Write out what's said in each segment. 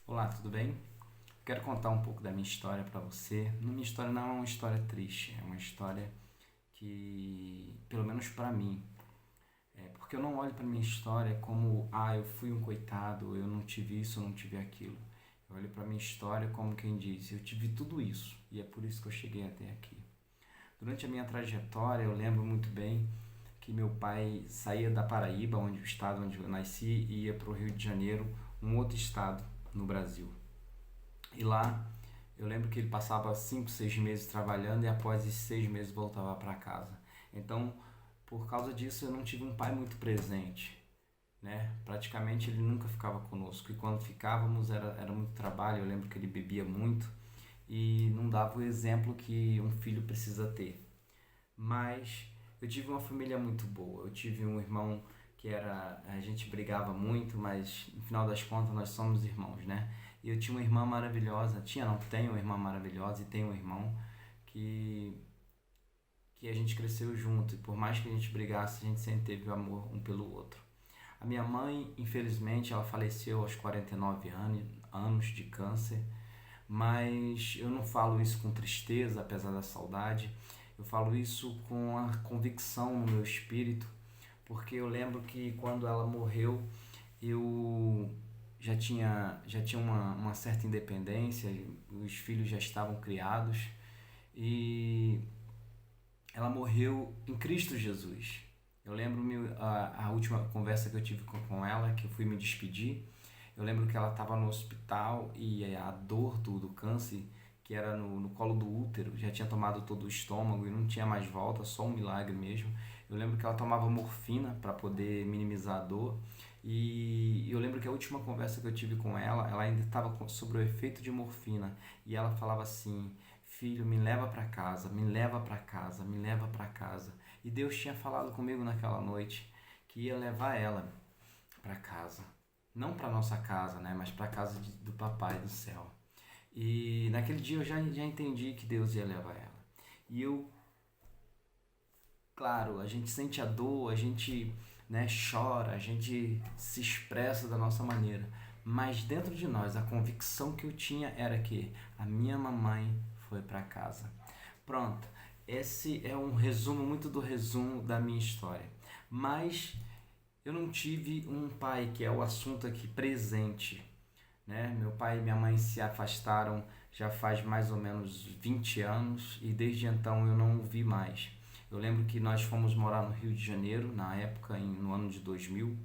Olá, tudo bem? Quero contar um pouco da minha história para você. Minha história não é uma história triste, é uma história que, pelo menos para mim, porque eu não olho para minha história como, eu fui um coitado, eu não tive isso, eu não tive aquilo. Eu olho para minha história como quem diz, eu tive tudo isso e é por isso que eu cheguei até aqui. Durante a minha trajetória, eu lembro muito bem que meu pai saía da Paraíba, onde o estado onde eu nasci, e ia para o Rio de Janeiro, um outro estado no Brasil. E lá eu lembro que ele passava 5, 6 meses trabalhando e após esses 6 meses voltava para casa. Então, por causa disso, eu não tive um pai muito presente, né? Praticamente ele nunca ficava conosco e quando ficávamos era muito trabalho. Eu lembro que ele bebia muito e não dava o exemplo que um filho precisa ter. Mas eu tive uma família muito boa. Eu tive um irmão que era. A gente brigava muito, mas no final das contas nós somos irmãos, né? E eu tinha uma irmã maravilhosa. Tinha, não, tenho uma irmã maravilhosa e tenho um irmão que, que a gente cresceu junto. E por mais que a gente brigasse, a gente sempre teve amor um pelo outro. A minha mãe, infelizmente, ela faleceu aos 49 anos de câncer, mas eu não falo isso com tristeza, apesar da saudade. Eu falo isso com a convicção no meu espírito, porque eu lembro que quando ela morreu, eu já tinha uma certa independência, os filhos já estavam criados e ela morreu em Cristo Jesus. Eu lembro a última conversa que eu tive com ela, que eu fui me despedir. Eu lembro que ela estava no hospital e a dor do câncer, que era no colo do útero, já tinha tomado todo o estômago e não tinha mais volta, só um milagre mesmo. Eu lembro que ela tomava morfina para poder minimizar a dor. E eu lembro que a última conversa que eu tive com ela ainda estava sob o efeito de morfina. E ela falava assim: Filho, me leva para casa, me leva para casa, me leva para casa. E Deus tinha falado comigo naquela noite que ia levar ela para casa. Não para nossa casa, né? Mas para casa do papai do céu. E naquele dia eu já entendi que Deus ia levar ela. E eu, claro, a gente sente a dor, a gente, né, chora, a gente se expressa da nossa maneira. Mas dentro de nós, a convicção que eu tinha era que a minha mamãe foi para casa. Pronto, esse é um resumo, muito do resumo da minha história. Mas eu não tive um pai, que é o assunto aqui presente, né? Meu pai e minha mãe se afastaram já faz mais ou menos 20 anos e desde então eu não o vi mais. Eu lembro que nós fomos morar no Rio de Janeiro, na época, no ano de 2000,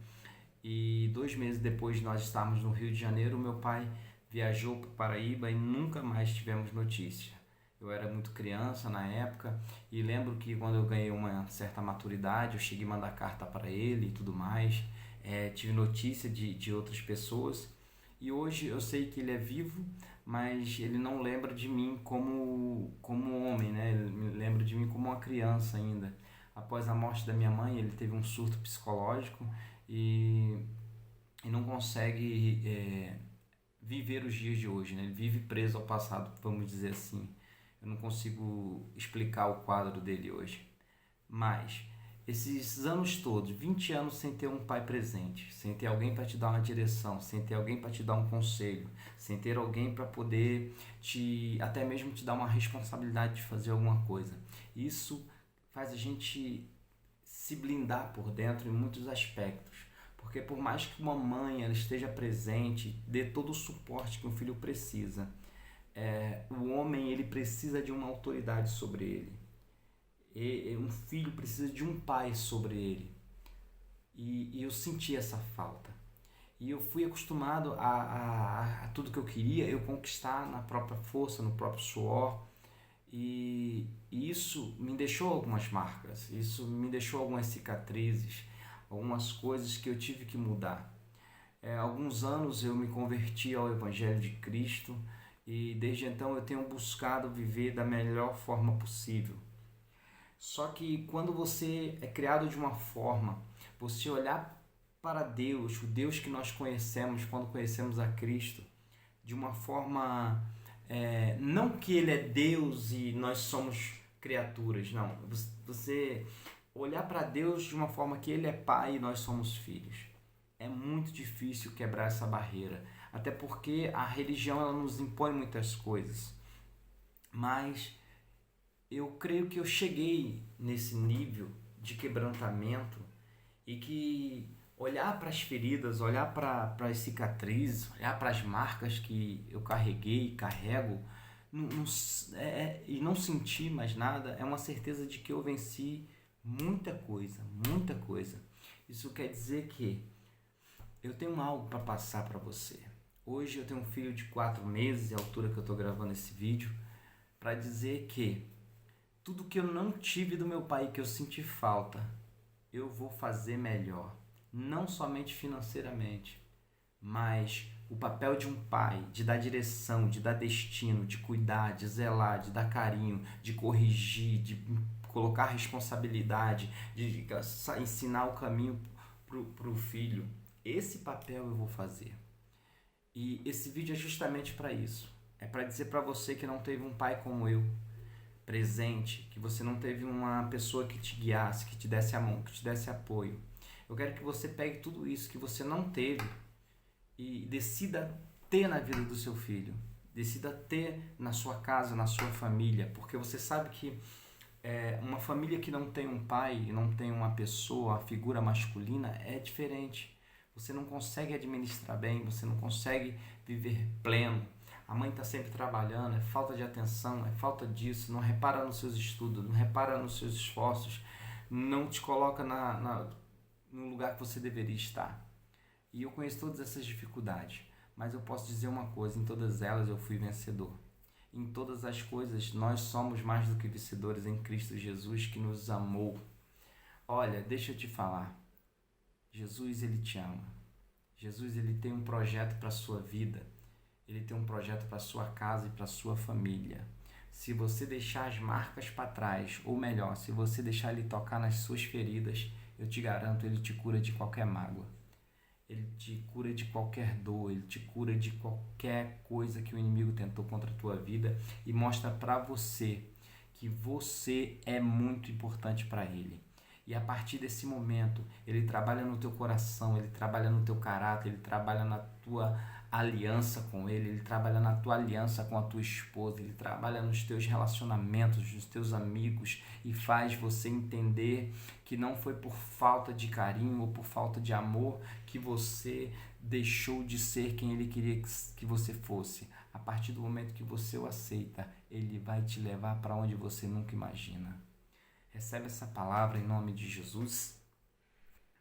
e 2 meses depois de nós estarmos no Rio de Janeiro, meu pai viajou para Paraíba e nunca mais tivemos notícia. Eu era muito criança na época e lembro que quando eu ganhei uma certa maturidade, eu cheguei a mandar carta para ele e tudo mais. Tive notícia de outras pessoas e hoje eu sei que ele é vivo, mas ele não lembra de mim como homem, né? Ele me lembra de mim como uma criança ainda. Após a morte da minha mãe, ele teve um surto psicológico e, e não consegue viver os dias de hoje, né? Ele vive preso ao passado, vamos dizer assim. Eu não consigo explicar o quadro dele hoje. Mas esses anos todos, 20 anos sem ter um pai presente, sem ter alguém para te dar uma direção, sem ter alguém para te dar um conselho, sem ter alguém para poder até mesmo te dar uma responsabilidade de fazer alguma coisa. Isso faz a gente se blindar por dentro em muitos aspectos. Porque por mais que uma mãe ela esteja presente, dê todo o suporte que um filho precisa, o homem ele precisa de uma autoridade sobre ele. Um filho precisa de um pai sobre ele. E eu senti essa falta. E eu fui acostumado a tudo que eu queria, eu conquistar na própria força, no próprio suor. E isso me deixou algumas marcas, isso me deixou algumas cicatrizes, algumas coisas que eu tive que mudar. Há alguns anos eu me converti ao Evangelho de Cristo e desde então eu tenho buscado viver da melhor forma possível. Só que quando você é criado de uma forma, você olhar para Deus, o Deus que nós conhecemos quando conhecemos a Cristo, de uma forma, não que Ele é Deus e nós somos criaturas, não. Você olhar para Deus de uma forma que Ele é Pai e nós somos filhos. É muito difícil quebrar essa barreira. até porque a religião ela nos impõe muitas coisas. Mas eu creio que eu cheguei nesse nível de quebrantamento e que olhar para as feridas, olhar para as cicatrizes, olhar para as marcas que eu carreguei e carrego e não sentir mais nada é uma certeza de que eu venci muita coisa, muita coisa. Isso quer dizer que eu tenho algo para passar para você. Hoje eu tenho um filho de 4 meses, é a altura que eu estou gravando esse vídeo, para dizer que tudo que eu não tive do meu pai, que eu senti falta, eu vou fazer melhor. Não somente financeiramente, mas o papel de um pai, de dar direção, de dar destino, de cuidar, de zelar, de dar carinho, de corrigir, de colocar responsabilidade, de ensinar o caminho para o filho. Esse papel eu vou fazer. E esse vídeo é justamente para isso. É para dizer para você que não teve um pai como eu, presente, que você não teve uma pessoa que te guiasse, que te desse a mão, que te desse apoio. Eu quero que você pegue tudo isso que você não teve e decida ter na vida do seu filho. Decida ter na sua casa, na sua família, porque você sabe que uma família que não tem um pai, não tem uma pessoa, a figura masculina, é diferente. Você não consegue administrar bem, você não consegue viver pleno. A mãe está sempre trabalhando, é falta de atenção, é falta disso, não repara nos seus estudos, não repara nos seus esforços, não te coloca no lugar que você deveria estar. E eu conheço todas essas dificuldades, mas eu posso dizer uma coisa, em todas elas eu fui vencedor. Em todas as coisas nós somos mais do que vencedores em Cristo Jesus que nos amou. Olha, deixa eu te falar, Jesus ele te ama. Jesus ele tem um projeto para a sua vida. Ele tem um projeto para a sua casa e para a sua família. Se você deixar as marcas para trás, ou melhor, se você deixar ele tocar nas suas feridas, eu te garanto, ele te cura de qualquer mágoa. Ele te cura de qualquer dor, ele te cura de qualquer coisa que o inimigo tentou contra a tua vida e mostra para você que você é muito importante para ele. E a partir desse momento, ele trabalha no teu coração, ele trabalha no teu caráter, ele trabalha na tua aliança com ele trabalha na tua aliança com a tua esposa, ele trabalha nos teus relacionamentos, nos teus amigos e faz você entender que não foi por falta de carinho ou por falta de amor que você deixou de ser quem ele queria que você fosse. A partir do momento que você o aceita, ele vai te levar para onde você nunca imagina. Recebe essa palavra em nome de Jesus.